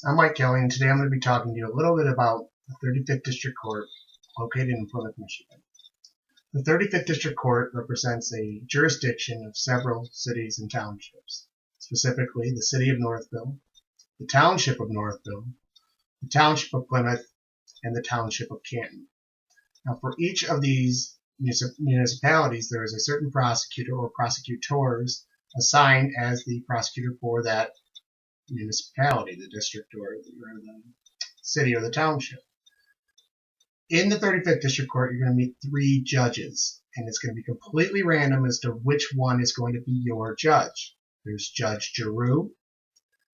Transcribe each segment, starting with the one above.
I'm Mike Kelly, and today I'm going to be talking to you a little bit about the 35th District Court located in Plymouth, Michigan. The 35th District Court represents a jurisdiction of several cities and townships, specifically the City of Northville, the Township of Northville, the Township of Plymouth, and the Township of Canton. Now, for each of these municipalities, there is a certain prosecutor or prosecutors assigned as the prosecutor for that municipality, the district, or the city or the township. In the 35th District Court, you're going to meet 3 judges, and it's going to be completely random as to which one is going to be your judge. There's Judge Giroux,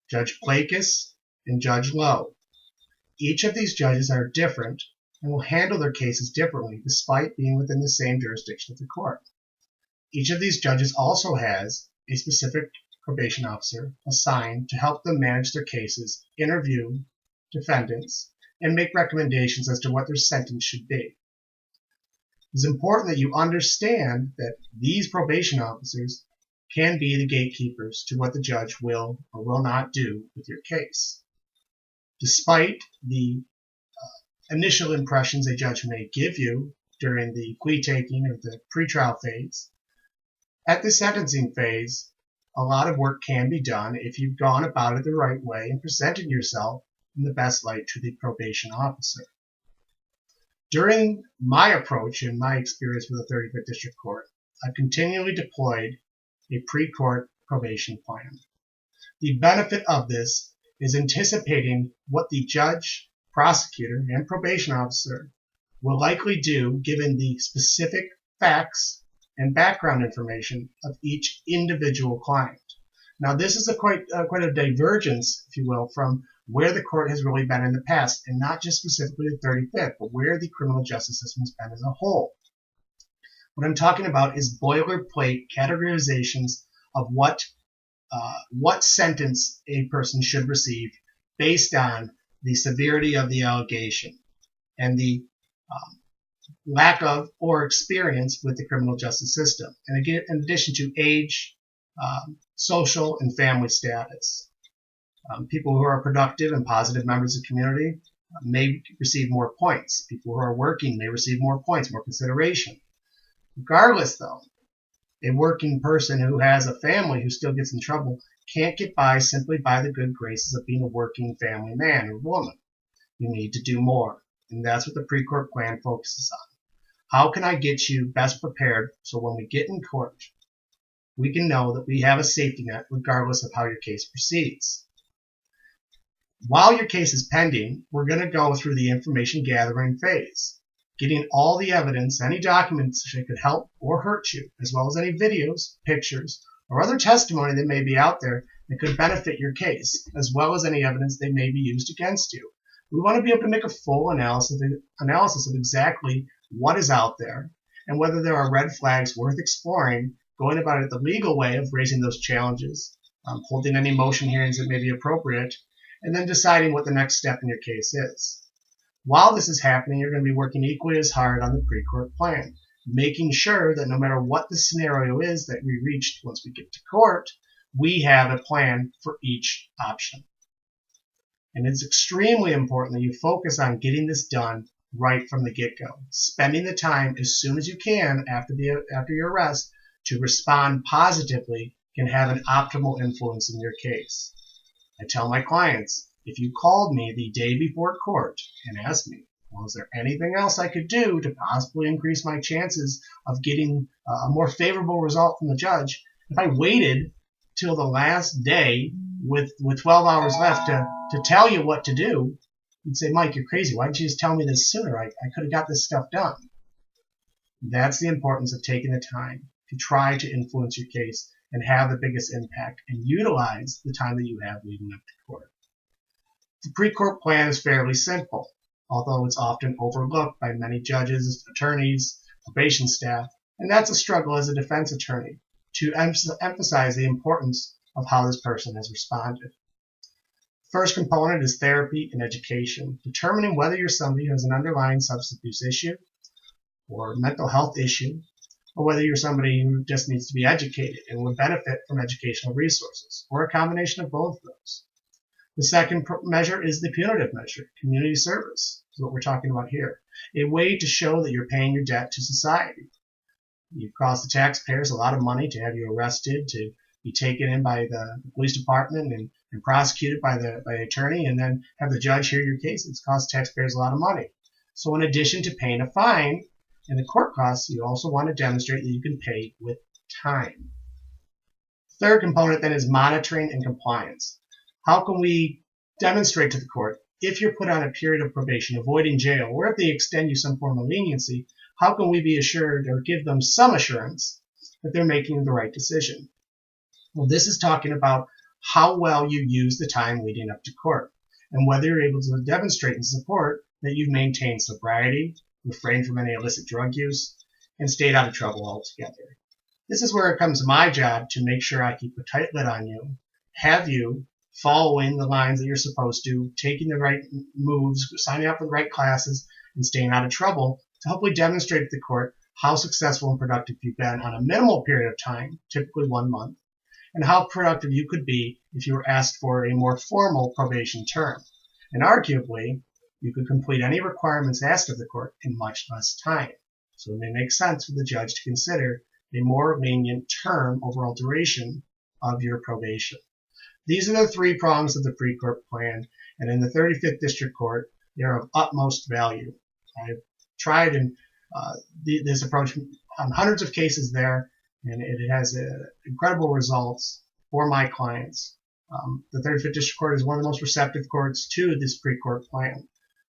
Judge Plakis, and Judge Lowe. Each of these judges are different and will handle their cases differently despite being within the same jurisdiction of the court. Each of these judges also has a specific probation officer assigned to help them manage their cases, interview defendants, and make recommendations as to what their sentence should be. It's important that you understand that these probation officers can be the gatekeepers to what the judge will or will not do with your case. Despite the initial impressions a judge may give you during the plea taking or the pretrial phase, at the sentencing phase, a lot of work can be done if you've gone about it the right way and presented yourself in the best light to the probation officer. During my approach and my experience with the 35th District Court, I've continually deployed a pre-court probation plan. The benefit of this is anticipating what the judge, prosecutor, and probation officer will likely do given the specific facts and background information of each individual client. Now, this is quite a divergence, if you will, from where the court has really been in the past, and not just specifically the 35th, but where the criminal justice system has been as a whole. What I'm talking about is boilerplate categorizations of what sentence a person should receive based on the severity of the allegation and the lack of or experience with the criminal justice system, and again, in addition to age, social, and family status. People who are productive and positive members of the community may receive more points. People who are working may receive more points, more consideration. Regardless, though, a working person who has a family who still gets in trouble can't get by simply by the good graces of being a working family man or woman. You need to do more, and that's what the pre-court plan focuses on. How can I get you best prepared so when we get in court, we can know that we have a safety net regardless of how your case proceeds. While your case is pending, we're going to go through the information gathering phase, getting all the evidence, any documents that could help or hurt you, as well as any videos, pictures, or other testimony that may be out there that could benefit your case, as well as any evidence they may be used against you. We want to be able to make a full analysis of exactly what is out there and whether there are red flags worth exploring, going about it the legal way of raising those challenges, holding any motion hearings that may be appropriate, and then deciding what the next step in your case is. While this is happening, you're going to be working equally as hard on the pre-court plan, making sure that no matter what the scenario is that we reached once we get to court, we have a plan for each option. And it's extremely important that you focus on getting this done right from the get-go, spending the time as soon as you can after your arrest to respond positively can have an optimal influence in your case. I tell my clients, if you called me the day before court and asked me, well, is there anything else I could do to possibly increase my chances of getting a more favorable result from the judge, if I waited till the last day with 12 hours left to tell you what to do, you'd say, Mike, you're crazy. Why didn't you just tell me this sooner? I could have got this stuff done. That's the importance of taking the time to try to influence your case and have the biggest impact and utilize the time that you have leading up to court. The pre-court plan is fairly simple, although it's often overlooked by many judges, attorneys, probation staff, and that's a struggle as a defense attorney to emphasize the importance of how this person has responded. First component is therapy and education, determining whether you're somebody who has an underlying substance abuse issue or mental health issue, or whether you're somebody who just needs to be educated and would benefit from educational resources, or a combination of both of those. The second measure is the punitive measure, community service, is what we're talking about here. A way to show that you're paying your debt to society. You've cost the taxpayers a lot of money to have you arrested, to be taken in by the police department and prosecuted by the attorney, and then have the judge hear your case. It's cost taxpayers a lot of money. So in addition to paying a fine and the court costs, you also want to demonstrate that you can pay with time. Third component then is monitoring and compliance. How can we demonstrate to the court, if you're put on a period of probation, avoiding jail, or if they extend you some form of leniency, how can we be assured or give them some assurance that they're making the right decision? Well, this is talking about how well you use the time leading up to court and whether you're able to demonstrate and support that you've maintained sobriety, refrained from any illicit drug use, and stayed out of trouble altogether. This is where it comes to my job to make sure I keep a tight lid on you, have you following the lines that you're supposed to, taking the right moves, signing up for the right classes, and staying out of trouble to hopefully demonstrate to the court how successful and productive you've been on a minimal period of time, typically 1 month, and how productive you could be if you were asked for a more formal probation term. And arguably, you could complete any requirements asked of the court in much less time. So it may make sense for the judge to consider a more lenient term, overall duration of your probation. These are the three prongs of the pre-court plan, and in the 35th District Court, they are of utmost value. I've tried this approach on hundreds of cases there, and it has incredible results for my clients. The 35th District Court is one of the most receptive courts to this pre-court plan.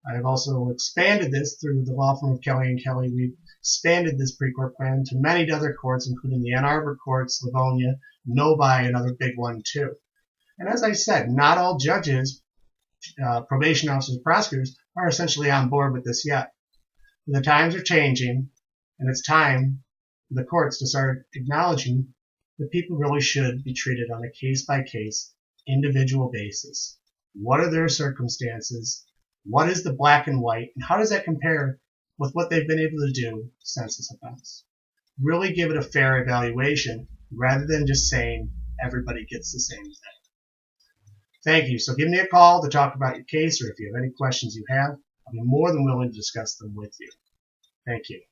I have also expanded this through the law firm of Kelly & Kelly. We've expanded this pre-court plan to many other courts, including the Ann Arbor courts, Livonia, Novi, another big one too. And as I said, not all judges, probation officers, prosecutors are essentially on board with this yet. The times are changing, and it's time for the courts to start acknowledging that people really should be treated on a case-by-case, individual basis. What are their circumstances? What is the black and white? And how does that compare with what they've been able to do since this offense? Really give it a fair evaluation rather than just saying everybody gets the same thing. Thank you. So give me a call to talk about your case, or if you have any questions you have, I'll be more than willing to discuss them with you. Thank you.